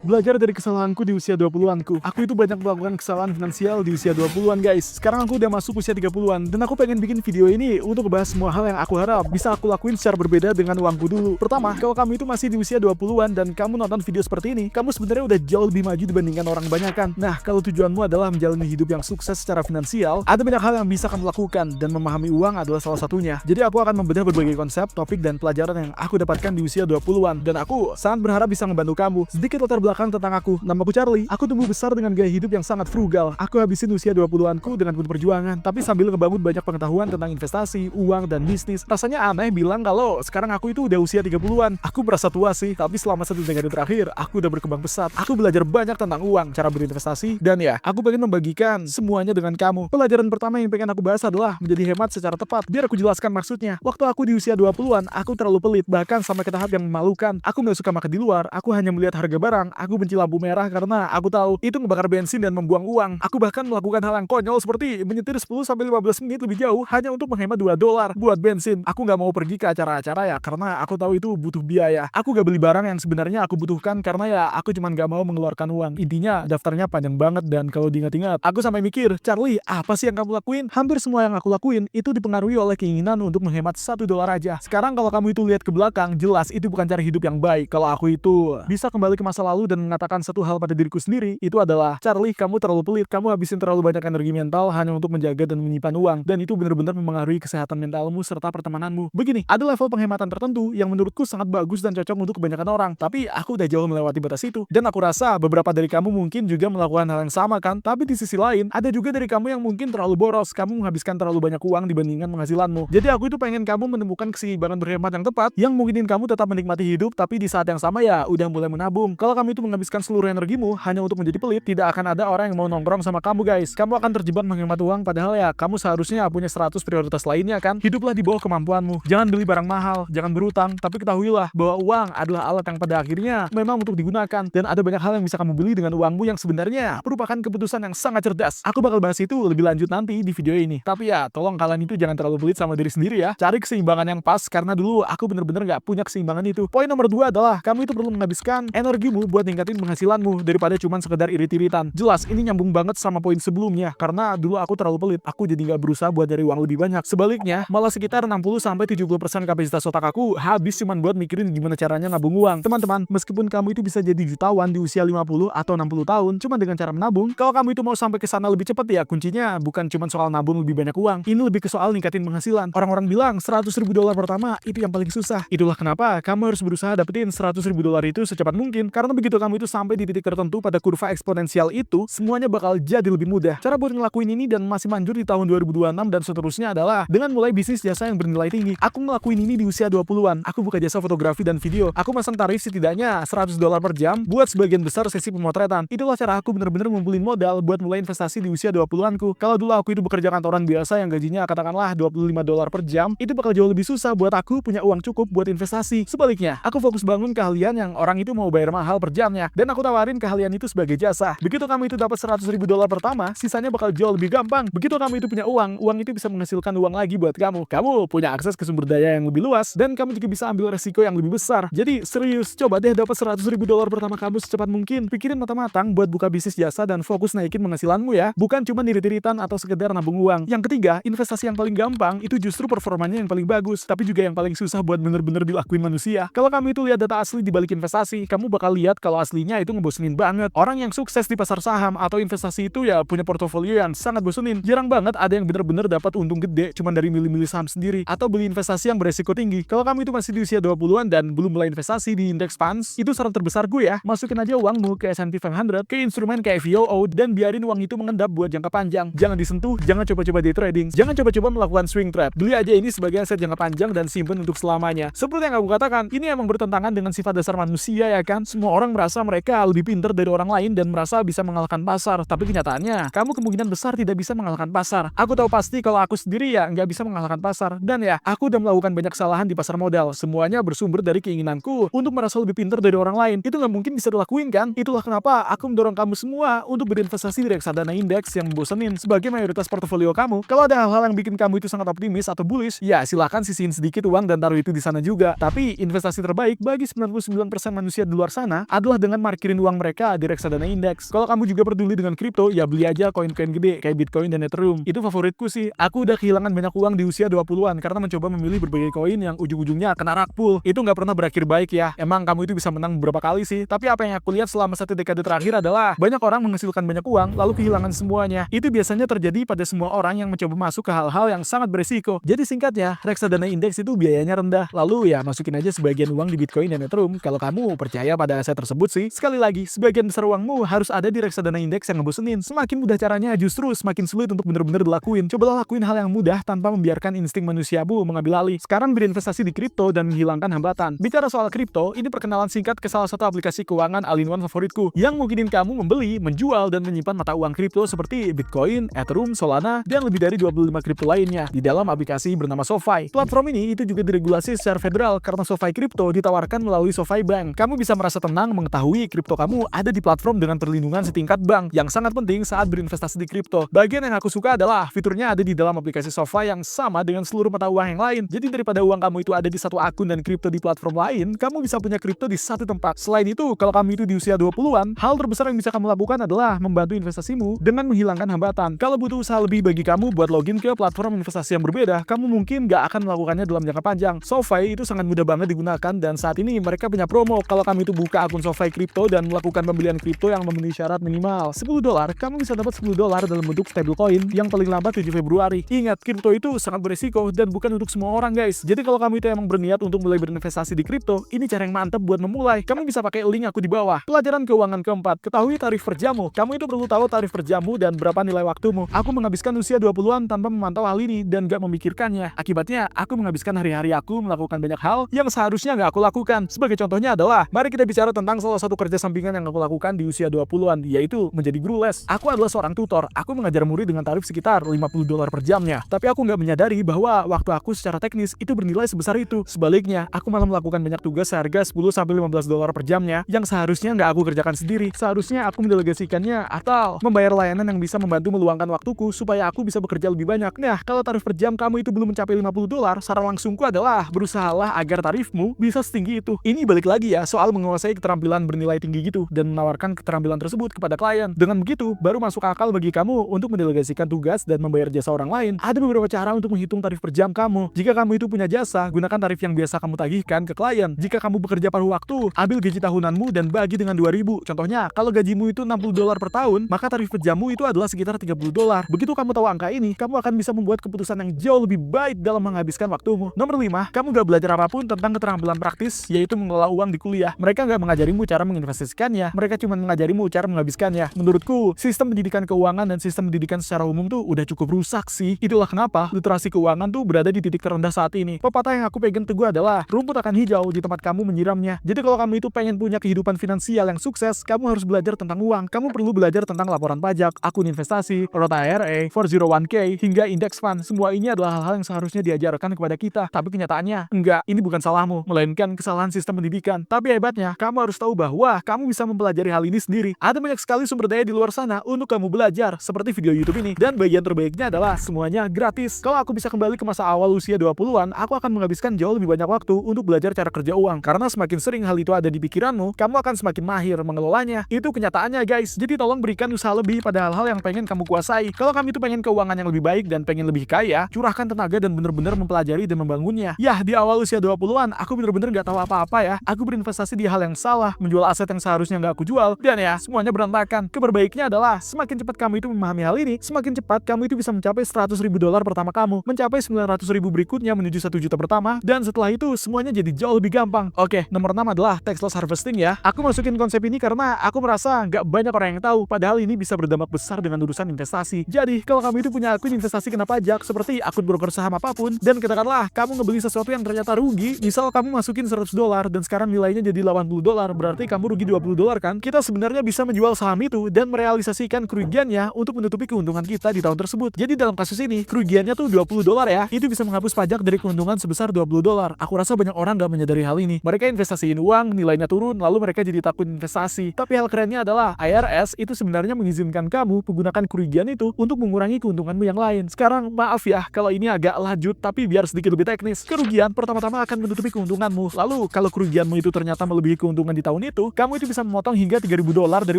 Belajar dari kesalahanku di usia 20-anku. Aku itu banyak melakukan kesalahan finansial di usia 20-an guys. Sekarang aku udah masuk usia 30-an dan aku pengen bikin video ini untuk bahas semua hal yang aku harap bisa aku lakuin secara berbeda dengan uangku dulu. Pertama, kalau kamu itu masih di usia 20-an dan kamu nonton video seperti ini, kamu sebenarnya udah jauh lebih maju dibandingkan orang kebanyakan. Nah, kalau tujuanmu adalah menjalani hidup yang sukses secara finansial, ada banyak hal yang bisa kamu lakukan dan memahami uang adalah salah satunya. Jadi aku akan membedah berbagai konsep, topik, dan pelajaran yang aku dapatkan di usia 20-an dan aku sangat berharap bisa membantu kamu. Sedikit latar belakang tentang aku. Namaku Charlie. Aku tumbuh besar dengan gaya hidup yang sangat frugal. Aku habisin usia 20-anku dengan penuh perjuangan, tapi sambil ngebangun banyak pengetahuan tentang investasi, uang, dan bisnis. Rasanya aneh bilang kalau sekarang aku itu udah usia 30-an. Aku merasa tua sih, tapi selama 1 dekade terakhir, aku udah berkembang pesat. Aku belajar banyak tentang uang, cara berinvestasi, dan ya, aku pengen membagikan semuanya dengan kamu. Pelajaran pertama yang pengen aku bahas adalah menjadi hemat secara tepat. Biar aku jelaskan maksudnya. Waktu aku di usia 20-an, aku terlalu pelit, bahkan sampai ke tahap yang memalukan. Aku nggak suka makan di luar, aku hanya melihat harga barang, aku benci lampu merah karena aku tahu itu ngebakar bensin dan membuang uang. Aku bahkan melakukan hal yang konyol seperti menyetir 10-15 menit lebih jauh hanya untuk menghemat $2 buat bensin. Aku nggak mau pergi ke acara-acara ya karena aku tahu itu butuh biaya. Aku gak beli barang yang sebenarnya aku butuhkan karena ya aku cuma gak mau mengeluarkan uang. Intinya daftarnya panjang banget dan kalau diingat-ingat, aku sampai mikir, Charlie, apa sih yang kamu lakuin? Hampir semua yang aku lakuin itu dipengaruhi oleh keinginan untuk menghemat $1 aja. Sekarang kalau kamu itu lihat ke belakang, jelas itu bukan cara hidup yang baik. Kalau aku itu bisa kembali ke masa lalu dan mengatakan satu hal pada diriku sendiri, itu adalah, Charlie, kamu terlalu pelit, kamu habisin terlalu banyak energi mental hanya untuk menjaga dan menyimpan uang, dan itu benar-benar mempengaruhi kesehatan mentalmu serta pertemananmu. Begini, ada level penghematan tertentu yang menurutku sangat bagus dan cocok untuk kebanyakan orang, tapi aku udah jauh melewati batas itu, dan aku rasa beberapa dari kamu mungkin juga melakukan hal yang sama kan, tapi di sisi lain, ada juga dari kamu yang mungkin terlalu boros, kamu menghabiskan terlalu banyak uang dibandingkan penghasilanmu. Jadi aku itu pengen kamu menemukan keseimbangan berhemat yang tepat, yang mungkinin kamu tetap menikmati hidup, tapi di saat yang sama ya udah mulai menabung. Kalau kamu itu menghabiskan seluruh energimu hanya untuk menjadi pelit, tidak akan ada orang yang mau nongkrong sama kamu guys. Kamu akan terjebak menghemat uang padahal ya kamu seharusnya punya 100 prioritas lainnya kan. Hiduplah di bawah kemampuanmu. Jangan beli barang mahal, jangan berutang, tapi ketahuilah bahwa uang adalah alat yang pada akhirnya memang untuk digunakan, dan ada banyak hal yang bisa kamu beli dengan uangmu yang sebenarnya merupakan keputusan yang sangat cerdas. Aku bakal bahas itu lebih lanjut nanti di video ini. Tapi ya, tolong kalian itu jangan terlalu pelit sama diri sendiri ya. Cari keseimbangan yang pas karena dulu aku bener-bener gak punya keseimbangan itu. Poin nomor 2 adalah kamu itu perlu menghabiskan energimu buat ningkatin penghasilanmu daripada cuman sekedar irit-iritan. Jelas ini nyambung banget sama poin sebelumnya karena dulu aku terlalu pelit. Aku jadi gak berusaha buat cari uang lebih banyak. Sebaliknya, malah sekitar 60-70% kapasitas otak aku habis cuman buat mikirin gimana caranya nabung uang. Teman-teman, meskipun kamu itu bisa jadi jutawan di usia 50 atau 60 tahun cuma dengan cara menabung, kalau kamu itu mau sampai ke sana lebih cepat ya kuncinya bukan cuma soal nabung lebih banyak uang. Ini lebih ke soal ningkatin penghasilan. Orang-orang bilang $100.000 pertama itu yang paling susah. Itulah kenapa kamu harus berusaha dapetin $100.000 itu secepat mungkin, karena begitu kamu itu sampai di titik tertentu pada kurva eksponensial itu, semuanya bakal jadi lebih mudah. Cara buat ngelakuin ini dan masih manjur di tahun 2026 dan seterusnya adalah dengan mulai bisnis jasa yang bernilai tinggi. Aku ngelakuin ini di usia 20-an. Aku buka jasa fotografi dan video. Aku masang tarif setidaknya $100 per jam buat sebagian besar sesi pemotretan. Itulah cara aku bener-bener ngumpulin modal buat mulai investasi di usia 20-anku. Kalau dulu aku itu bekerja kantoran biasa yang gajinya katakanlah $25 per jam, itu bakal jauh lebih susah buat aku punya uang cukup buat investasi. Sebaliknya, aku fokus bangun keahlian yang orang itu mau bayar mahal per jamnya, dan aku tawarin keahlian itu sebagai jasa. Begitu kamu itu dapat $100.000 pertama, sisanya bakal jauh lebih gampang. Begitu kamu itu punya uang, uang itu bisa menghasilkan uang lagi buat kamu. Kamu punya akses ke sumber daya yang lebih luas, dan kamu juga bisa ambil resiko yang lebih besar. Jadi serius, coba deh dapat $100.000 pertama kamu secepat mungkin. Pikirin matang-matang buat buka bisnis jasa dan fokus naikin penghasilanmu ya, bukan cuma irit-iritan atau sekedar nabung uang. Yang ketiga, investasi yang paling gampang itu justru performanya yang paling bagus, tapi juga yang paling susah buat bener-bener dilakuin manusia. Kalau kamu itu lihat data asli di balik investasi, kamu bakal lihat kalau aslinya itu ngebosenin banget. Orang yang sukses di pasar saham atau investasi itu ya punya portofolio yang sangat bosenin. Jarang banget ada yang bener-bener dapat untung gede cuma dari milih-milih saham sendiri atau beli investasi yang beresiko tinggi. Kalau kamu itu masih di usia 20-an dan belum mulai investasi di indeks funds, itu saran terbesar gue ya, masukin aja uangmu ke S&P 500, ke instrumen kayak VOO, dan biarin uang itu mengendap buat jangka panjang. Jangan disentuh, jangan coba-coba day trading, jangan coba-coba melakukan swing trade. Beli aja ini sebagai aset jangka panjang dan simpen untuk selamanya. Seperti yang aku katakan, ini emang bertentangan dengan sifat dasar manusia ya kan. Semua orang merasa mereka lebih pintar dari orang lain dan merasa bisa mengalahkan pasar, tapi kenyataannya kamu kemungkinan besar tidak bisa mengalahkan pasar. Aku tahu pasti kalau aku sendiri ya nggak bisa mengalahkan pasar, dan ya aku udah melakukan banyak kesalahan di pasar modal. Semuanya bersumber dari keinginanku untuk merasa lebih pintar dari orang lain. Itu nggak mungkin bisa dilakuin kan. Itulah kenapa aku mendorong kamu semua untuk berinvestasi di reksadana indeks yang membosenin sebagai mayoritas portofolio kamu. Kalau ada hal-hal yang bikin kamu itu sangat optimis atau bullish, ya silahkan sisihin sedikit uang dan taruh itu di sana juga. Tapi investasi terbaik bagi 99% manusia di luar sana adalah adalah dengan parkirin uang mereka di reksadana indeks. Kalau kamu juga peduli dengan kripto, ya beli aja koin-koin gede kayak Bitcoin dan Ethereum. Itu favoritku sih. Aku udah kehilangan banyak uang di usia 20-an karena mencoba memilih berbagai koin yang ujung-ujungnya kena rug pull. Itu nggak pernah berakhir baik ya. Emang kamu itu bisa menang beberapa kali sih, tapi apa yang aku lihat selama 1 dekade terakhir adalah banyak orang menghasilkan banyak uang lalu kehilangan semuanya. Itu biasanya terjadi pada semua orang yang mencoba masuk ke hal-hal yang sangat beresiko. Jadi singkatnya, reksadana indeks itu biayanya rendah. Lalu ya masukin aja sebagian uang di Bitcoin dan Ethereum kalau kamu percaya pada aset tersebut sih. Sekali lagi, sebagian besar uangmu harus ada di reksadana indeks yang ngebosenin. Semakin mudah caranya, justru semakin sulit untuk bener-bener dilakuin. Cobalah lakuin hal yang mudah tanpa membiarkan insting manusiamu mengambil alih. Sekarang berinvestasi di kripto dan menghilangkan hambatan. Bicara soal kripto, ini perkenalan singkat ke salah satu aplikasi keuangan all-in-one favoritku yang mungkinin kamu membeli, menjual, dan menyimpan mata uang kripto seperti Bitcoin, Ethereum, Solana, dan lebih dari 25 kripto lainnya di dalam aplikasi bernama SoFi. Platform ini itu juga diregulasi secara federal karena SoFi Crypto ditawarkan melalui SoFi Bank. Kamu bisa merasa tenang mengetahui kripto kamu ada di platform dengan perlindungan setingkat bank yang sangat penting saat berinvestasi di kripto. Bagian yang aku suka adalah fiturnya ada di dalam aplikasi SoFi yang sama dengan seluruh mata uang yang lain. Jadi daripada uang kamu itu ada di satu akun dan kripto di platform lain, kamu bisa punya kripto di satu tempat. Selain itu, kalau kamu itu di usia 20-an, hal terbesar yang bisa kamu lakukan adalah membantu investasimu dengan menghilangkan hambatan. Kalau butuh usaha lebih bagi kamu buat login ke platform investasi yang berbeda, kamu mungkin gak akan melakukannya dalam jangka panjang. SoFi itu sangat mudah banget digunakan dan saat ini mereka punya promo. Kalau kamu itu buka akun SoFi Crypto dan melakukan pembelian kripto yang memenuhi syarat minimal $10, kamu bisa dapat $10 dalam bentuk stablecoin yang paling lambat 7 Februari. Ingat, kripto itu sangat beresiko dan bukan untuk semua orang guys. Jadi kalau kamu itu emang berniat untuk mulai berinvestasi di kripto, ini cara yang mantap buat memulai. Kamu bisa pakai link aku di bawah. Pelajaran keuangan keempat, ketahui tarif per jammu. Kamu itu perlu tahu tarif per jammu dan berapa nilai waktumu. Aku menghabiskan usia 20-an tanpa memantau hal ini dan gak memikirkannya. Akibatnya, aku menghabiskan hari-hari aku melakukan banyak hal yang seharusnya gak aku lakukan. Sebagai contohnya adalah, mari kita bicara tentang salah satu kerja sampingan yang aku lakukan di usia 20-an, yaitu menjadi guru les. Aku adalah seorang tutor. Aku mengajar murid dengan tarif sekitar $50 per jamnya. Tapi aku nggak menyadari bahwa waktu aku secara teknis itu bernilai sebesar itu. Sebaliknya, aku malah melakukan banyak tugas seharga $10-15 per jamnya yang seharusnya nggak aku kerjakan sendiri. Seharusnya aku mendelegasikannya atau membayar layanan yang bisa membantu meluangkan waktuku supaya aku bisa bekerja lebih banyak. Nah, kalau tarif per jam kamu itu belum mencapai $50, saran langsungku adalah berusahalah agar tarifmu bisa setinggi itu. Ini balik lagi ya soal menguasai keterampilan bernilai tinggi gitu dan menawarkan keterampilan tersebut kepada klien. Dengan begitu, baru masuk akal bagi kamu untuk mendelegasikan tugas dan membayar jasa orang lain. Ada beberapa cara untuk menghitung tarif per jam kamu. Jika kamu itu punya jasa, gunakan tarif yang biasa kamu tagihkan ke klien. Jika kamu bekerja paruh waktu, ambil gaji tahunanmu dan bagi dengan 2.000. Contohnya, kalau gajimu itu $60 per tahun, maka tarif per jammu itu adalah sekitar $30. Begitu kamu tahu angka ini, kamu akan bisa membuat keputusan yang jauh lebih baik dalam menghabiskan waktumu. Nomor 5, kamu gak belajar apapun tentang keterampilan praktis, yaitu mengelola uang di kuliah. Mereka gak mengajarimu cara menginvestasikannya, mereka cuma mengajarimu cara menghabiskannya. Menurutku, sistem pendidikan keuangan dan sistem pendidikan secara umum tuh udah cukup rusak sih. Itulah kenapa literasi keuangan tuh berada di titik terendah saat ini. Pepatah yang aku pegang teguh adalah rumput akan hijau di tempat kamu menyiramnya. Jadi kalau kamu itu pengen punya kehidupan finansial yang sukses, kamu harus belajar tentang uang. Kamu perlu belajar tentang laporan pajak, akun investasi, Roth IRA, 401k, hingga index fund. Semua ini adalah hal-hal yang seharusnya diajarkan kepada kita. Tapi kenyataannya, enggak, ini bukan salahmu, melainkan kesalahan sistem pendidikan. Tapi hebatnya, kamu harus tahu bahwa kamu bisa mempelajari hal ini sendiri. Ada banyak sekali sumber daya di luar sana untuk kamu belajar, seperti video YouTube ini. Dan bagian terbaiknya adalah semuanya gratis. Kalau aku bisa kembali ke masa awal usia 20-an, aku akan menghabiskan jauh lebih banyak waktu untuk belajar cara kerja uang. Karena semakin sering hal itu ada di pikiranmu, kamu akan semakin mahir mengelolanya. Itu kenyataannya guys. Jadi tolong berikan usaha lebih pada hal-hal yang pengen kamu kuasai. Kalau kamu itu pengen keuangan yang lebih baik dan pengen lebih kaya, curahkan tenaga dan bener-bener mempelajari dan membangunnya. Yah, di awal usia 20-an, aku bener-bener gak tahu apa-apa ya. Aku berinvestasi di hal yang salah, menjual aset yang seharusnya gak aku jual, dan ya, semuanya berantakan. Kabar baiknya adalah, semakin cepat kamu itu memahami hal ini, semakin cepat kamu itu bisa mencapai $100.000 pertama kamu, mencapai 900.000 berikutnya menuju 1 juta pertama, dan setelah itu semuanya jadi jauh lebih gampang. Oke, nomor 6 adalah tax loss harvesting ya. Aku masukin konsep ini karena aku merasa gak banyak orang yang tahu, padahal ini bisa berdampak besar dengan urusan investasi. Jadi, kalau kamu itu punya akun investasi kena pajak, seperti akun broker saham apapun, dan katakanlah kamu ngebeli sesuatu yang ternyata rugi, misal kamu masukin $100 dan sekarang nilainya jadi $80, berarti kamu rugi $20 kan? Kita sebenarnya bisa menjual saham itu dan merealisasikan kerugiannya untuk menutupi keuntungan kita di tahun tersebut. Jadi dalam kasus ini, kerugiannya tuh $20 ya. Itu bisa menghapus pajak dari keuntungan sebesar $20. Aku rasa banyak orang gak menyadari hal ini. Mereka investasiin uang, nilainya turun, lalu mereka jadi takut investasi. Tapi hal kerennya adalah IRS itu sebenarnya mengizinkan kamu menggunakan kerugian itu untuk mengurangi keuntunganmu yang lain. Sekarang maaf ya kalau ini agak lanjut, tapi biar sedikit lebih teknis. Kerugian pertama-tama akan menutupi keuntunganmu. Lalu kalau kerugianmu itu ternyata melebihi keuntungan di tahun tahun itu, kamu itu bisa memotong hingga $3.000 dari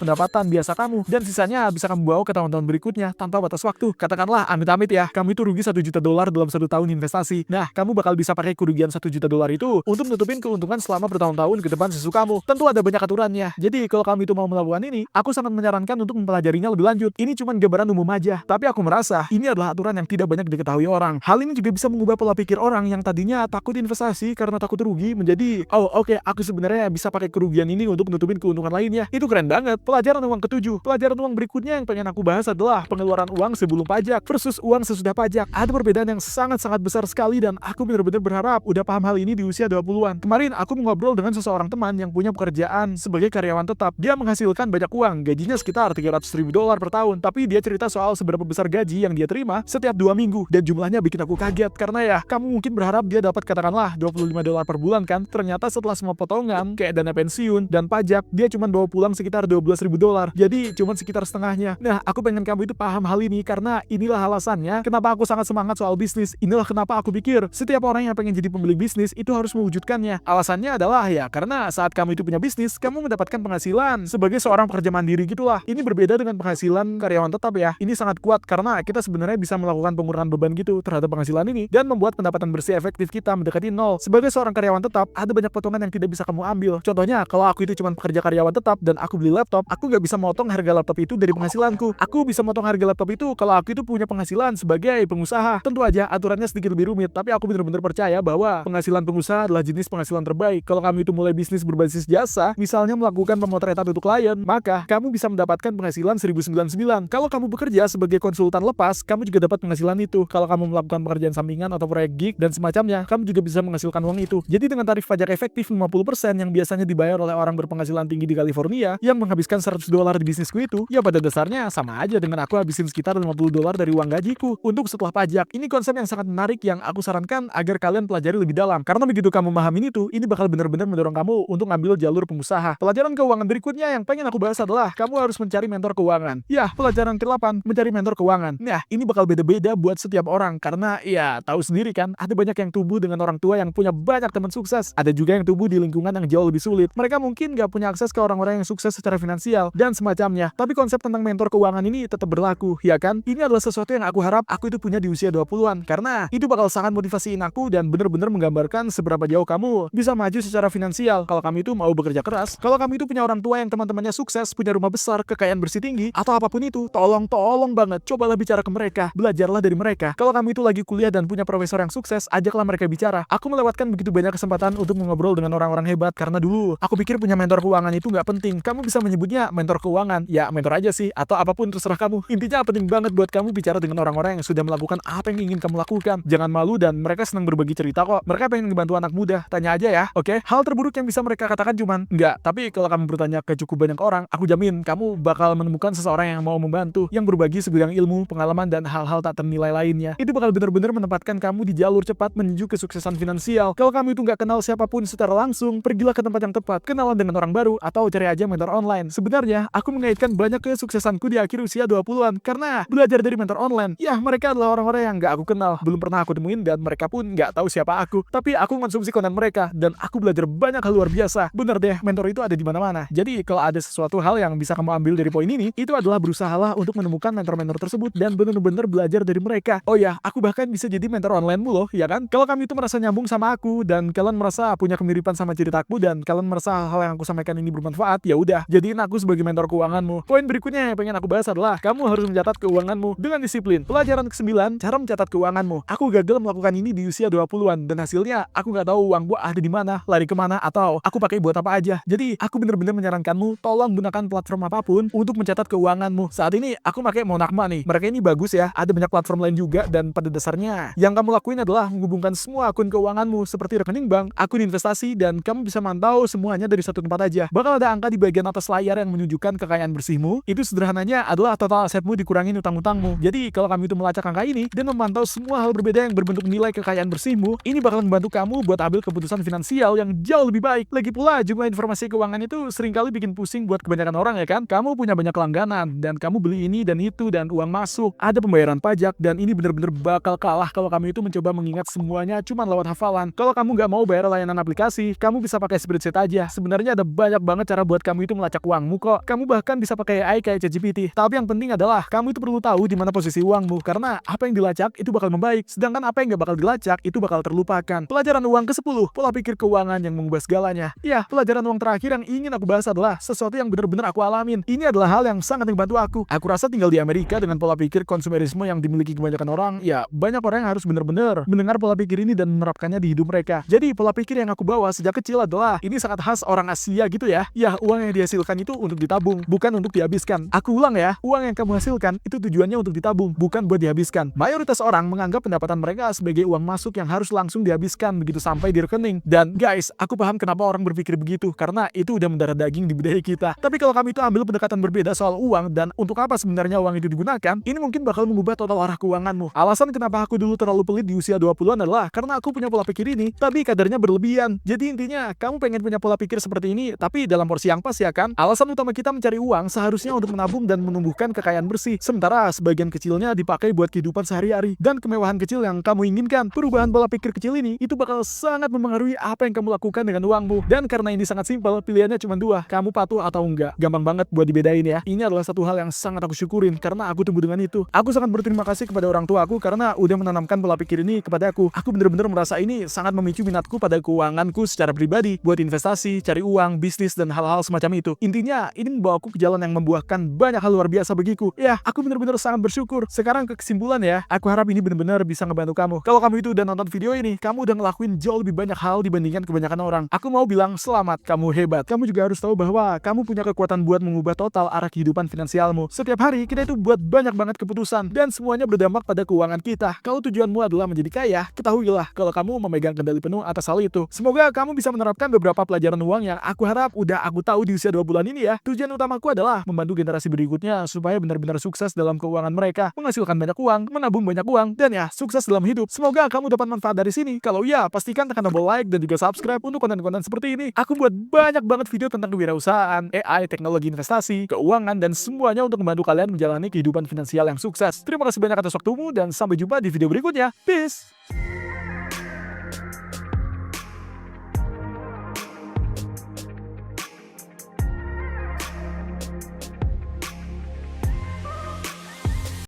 pendapatan biasa kamu, dan sisanya bisa kamu bawa ke tahun-tahun berikutnya tanpa batas waktu. Katakanlah amit-amit ya, kamu itu rugi $1 juta dalam 1 tahun investasi. Nah, kamu bakal bisa pakai kerugian $1 juta itu untuk nutupin keuntungan selama bertahun-tahun ke depan sesuka kamu. Tentu ada banyak aturannya. Jadi kalau kamu itu mau melakukan ini, aku sangat menyarankan untuk mempelajarinya lebih lanjut. Ini cuma gambaran umum aja, tapi aku merasa ini adalah aturan yang tidak banyak diketahui orang. Hal ini juga bisa mengubah pola pikir orang yang tadinya takut investasi karena takut rugi menjadi, oh oke, aku sebenarnya bisa pakai kerugian ini untuk nutupin keuntungan lainnya. Itu keren banget. Pelajaran uang ketujuh. Pelajaran uang berikutnya yang pengen aku bahas adalah pengeluaran uang sebelum pajak versus uang sesudah pajak. Ada perbedaan yang sangat-sangat besar sekali dan aku benar-benar berharap udah paham hal ini di usia 20-an. Kemarin aku mengobrol dengan seseorang teman yang punya pekerjaan sebagai karyawan tetap. Dia menghasilkan banyak uang, gajinya sekitar $300.000 per tahun, tapi dia cerita soal seberapa besar gaji yang dia terima setiap 2 minggu dan jumlahnya bikin aku kaget karena ya, kamu mungkin berharap dia dapat katakanlah $25 per bulan kan? Ternyata setelah semua potongan kayak dana pensiun dan pajak, dia cuma bawa pulang sekitar $12.000. Jadi cuma sekitar setengahnya. Nah, aku pengen kamu itu paham hal ini karena inilah alasannya kenapa aku sangat semangat soal bisnis. Inilah kenapa aku pikir setiap orang yang pengen jadi pemilik bisnis itu harus mewujudkannya. Alasannya adalah ya karena saat kamu itu punya bisnis, kamu mendapatkan penghasilan sebagai seorang pekerja mandiri gitulah. Ini berbeda dengan penghasilan karyawan tetap ya. Ini sangat kuat karena kita sebenarnya bisa melakukan pengurangan beban gitu terhadap penghasilan ini dan membuat pendapatan bersih efektif kita mendekati nol. Sebagai seorang karyawan tetap, ada banyak potongan yang tidak bisa kamu ambil. Contohnya, kalau aku itu cuma pekerja karyawan tetap dan aku beli laptop, aku nggak bisa motong harga laptop itu dari penghasilanku. Aku bisa motong harga laptop itu kalau aku itu punya penghasilan sebagai pengusaha. Tentu aja aturannya sedikit lebih rumit, tapi aku benar-benar percaya bahwa penghasilan pengusaha adalah jenis penghasilan terbaik. Kalau kamu itu mulai bisnis berbasis jasa, misalnya melakukan pemotretan untuk klien, maka kamu bisa mendapatkan penghasilan 1.099. Kalau kamu bekerja sebagai konsultan lepas, kamu juga dapat penghasilan itu. Kalau kamu melakukan pekerjaan sampingan atau proyek gig dan semacamnya, kamu juga bisa menghasilkan uang itu. Jadi dengan tarif pajak efektif 50% yang biasanya dibayar oleh orang berpenghasilan tinggi di California yang menghabiskan $100 di bisnisku itu, ya pada dasarnya sama aja dengan aku habisin sekitar $50 dari uang gajiku untuk setelah pajak. Ini konsep yang sangat menarik yang aku sarankan agar kalian pelajari lebih dalam. Karena begitu kamu memahami itu, ini bakal benar-benar mendorong kamu untuk ngambil jalur pengusaha. Pelajaran keuangan berikutnya yang pengen aku bahas adalah kamu harus mencari mentor keuangan. Ya, pelajaran ke-8, mencari mentor keuangan. Nah, ini bakal beda-beda buat setiap orang karena ya tahu sendiri kan, ada banyak yang tumbuh dengan orang tua yang punya banyak teman sukses. Ada juga yang tumbuh di lingkungan yang jauh lebih sulit. Mereka mungkin gak punya akses ke orang-orang yang sukses secara finansial dan semacamnya. Tapi konsep tentang mentor keuangan ini tetap berlaku, ya kan? Ini adalah sesuatu yang aku harap aku itu punya di usia 20-an karena itu bakal sangat motivasiin aku dan benar-benar menggambarkan seberapa jauh kamu bisa maju secara finansial kalau kamu itu mau bekerja keras. Kalau kamu itu punya orang tua yang teman-temannya sukses, punya rumah besar, kekayaan bersih tinggi, atau apapun itu, tolong banget, cobalah bicara ke mereka, belajarlah dari mereka. Kalau kamu itu lagi kuliah dan punya profesor yang sukses, ajaklah mereka bicara. Aku melewatkan begitu banyak kesempatan untuk mengobrol dengan orang-orang hebat karena dulu aku pikir punya mentor keuangan itu nggak penting. Kamu bisa menyebutnya mentor keuangan, ya mentor aja sih, atau apapun terserah kamu. Intinya penting banget buat kamu bicara dengan orang-orang yang sudah melakukan apa yang ingin kamu lakukan. Jangan malu dan mereka senang berbagi cerita kok. Mereka pengen ngebantu anak muda. Tanya aja ya, oke? Hal terburuk yang bisa mereka katakan cuman enggak. Tapi kalau kamu bertanya ke cukup banyak orang, aku jamin kamu bakal menemukan seseorang yang mau membantu, yang berbagi sebidang ilmu, pengalaman, dan hal-hal tak ternilai lainnya. Itu bakal benar-benar menempatkan kamu di jalur cepat menuju kesuksesan finansial. Kalau kamu itu nggak kenal siapapun secara langsung, pergilah ke tempat yang tepat, kenalan dengan orang baru, atau cari aja mentor online. Sebenarnya, aku mengaitkan banyak kesuksesanku di akhir usia 20-an karena belajar dari mentor online. Ya, mereka adalah orang-orang yang nggak aku kenal, belum pernah aku temuin, dan mereka pun nggak tahu siapa aku. Tapi aku konsumsi konten mereka, dan aku belajar banyak hal luar biasa. Bener deh, mentor itu ada di mana-mana. Jadi, kalau ada sesuatu hal yang bisa kamu ambil dari poin ini, itu adalah berusahalah untuk menemukan mentor-mentor tersebut dan benar-benar belajar dari mereka. Oh ya, aku bahkan bisa jadi mentor onlinemu loh, ya kan? Kalau kamu itu merasa nyambung sama aku dan kalian merasa punya kemiripan sama ceritaku dan kalian merasa hal yang aku sampaikan ini bermanfaat, ya udah, jadiin aku sebagai mentor keuanganmu. Poin berikutnya yang pengen aku bahas adalah kamu harus mencatat keuanganmu dengan disiplin. Pelajaran ke-9, cara mencatat keuanganmu. Aku gagal melakukan ini di usia 20-an dan hasilnya aku nggak tahu uang gua ada di mana, lari kemana, atau aku pakai buat apa aja. Jadi aku bener-bener menyarankanmu tolong gunakan platform apapun untuk mencatat keuanganmu. Saat ini aku pakai Monarchma nih. Mereka ini bagus ya. Ada banyak platform lain juga dan pada dasarnya yang kamu lakuin adalah menghubungkan semua akun keuanganmu seperti rekening bank, akun investasi, dan kamu bisa mantau semuanya dari satu tempat aja. Bakal ada angka di bagian atas layar yang menunjukkan kekayaan bersihmu. Itu sederhananya adalah total asetmu dikurangin utang-utangmu. Jadi kalau kamu itu melacak angka ini dan memantau semua hal berbeda yang berbentuk nilai kekayaan bersihmu, ini bakal membantu kamu buat ambil keputusan finansial yang jauh lebih baik. Lagi pula jumlah informasi keuangan itu seringkali bikin pusing buat kebanyakan orang ya kan. Kamu punya banyak langganan dan kamu beli ini dan itu dan uang masuk, ada pembayaran pajak, dan ini bener-bener bakal kalah kalau kamu itu mencoba mengingat semuanya cuma lewat hafalan. Kalau kamu nggak mau bayar layanan aplikasi, kamu bisa pakai spreadsheet aja. Sebenarnya sebenarnya ada banyak banget cara buat kamu itu melacak uangmu kok. Kamu bahkan bisa pakai AI kayak ChatGPT. Tapi yang penting adalah kamu itu perlu tahu di mana posisi uangmu, karena apa yang dilacak itu bakal membaik, sedangkan apa yang gak bakal dilacak itu bakal terlupakan. Pelajaran uang ke-10, pola pikir keuangan yang mengubah segalanya. Ya, pelajaran uang terakhir yang ingin aku bahas adalah sesuatu yang benar-benar aku alamin. Ini adalah hal yang sangat membantu aku. Aku rasa tinggal di Amerika dengan pola pikir konsumerisme yang dimiliki kebanyakan orang, ya banyak orang yang harus benar-benar mendengar pola pikir ini dan menerapkannya di hidup mereka. Jadi pola pikir yang aku bawa sejak kecil adalah ini sangat khas orang Asia gitu ya. Ya, uang yang dihasilkan itu untuk ditabung, bukan untuk dihabiskan. Aku ulang ya, uang yang kamu hasilkan itu tujuannya untuk ditabung, bukan buat dihabiskan. Mayoritas orang menganggap pendapatan mereka sebagai uang masuk yang harus langsung dihabiskan begitu sampai di rekening. Dan guys, aku paham kenapa orang berpikir begitu, karena itu udah mendarah daging di budaya kita. Tapi kalau kami itu ambil pendekatan berbeda soal uang dan untuk apa sebenarnya uang itu digunakan, ini mungkin bakal mengubah total arah keuanganmu. Alasan kenapa aku dulu terlalu pelit di usia 20-an adalah karena aku punya pola pikir ini, tapi kadarnya berlebihan. Jadi intinya, kamu pengen punya pola pikir seperti ini, tapi dalam porsi yang pas ya kan? Alasan utama kita mencari uang seharusnya untuk menabung dan menumbuhkan kekayaan bersih, sementara sebagian kecilnya dipakai buat kehidupan sehari-hari dan kemewahan kecil yang kamu inginkan. Perubahan pola pikir kecil ini itu bakal sangat mempengaruhi apa yang kamu lakukan dengan uangmu. Dan karena ini sangat simpel, pilihannya cuma dua, kamu patuh atau enggak. Gampang banget buat dibedain ya. Ini adalah satu hal yang sangat aku syukurin karena aku tumbuh dengan itu. Aku sangat berterima kasih kepada orang tua aku karena udah menanamkan pola pikir ini kepada aku. Aku bener-bener merasa ini sangat memicu minatku pada keuanganku secara pribadi, buat investasi, cari uang, bisnis, dan hal-hal semacam itu. Intinya, ini membawaku ke jalan yang membuahkan banyak hal luar biasa bagiku. Ya, aku bener-bener sangat bersyukur. Sekarang ke kesimpulan ya, aku harap ini bener-bener bisa ngebantu kamu. Kalau kamu itu udah nonton video ini, kamu udah ngelakuin jauh lebih banyak hal dibandingkan kebanyakan orang. Aku mau bilang selamat, kamu hebat. Kamu juga harus tahu bahwa kamu punya kekuatan buat mengubah total arah kehidupan finansialmu. Setiap hari kita itu buat banyak banget keputusan dan semuanya berdampak pada keuangan kita. Kalau tujuanmu adalah menjadi kaya, ketahuilah kalau kamu memegang kendali penuh atas hal itu. Semoga kamu bisa menerapkan beberapa pelajaran uang yang aku harap udah aku tahu di usia 2 bulan ini ya. Tujuan utamaku adalah membantu generasi berikutnya supaya benar-benar sukses dalam keuangan mereka, menghasilkan banyak uang, menabung banyak uang, dan ya sukses dalam hidup. Semoga kamu dapat manfaat dari sini. Kalau iya, pastikan tekan tombol like dan juga subscribe untuk konten-konten seperti ini. Aku buat banyak banget video tentang kewirausahaan, AI, teknologi investasi, keuangan, dan semuanya untuk membantu kalian menjalani kehidupan finansial yang sukses. Terima kasih banyak atas waktumu dan sampai jumpa di video berikutnya. Peace!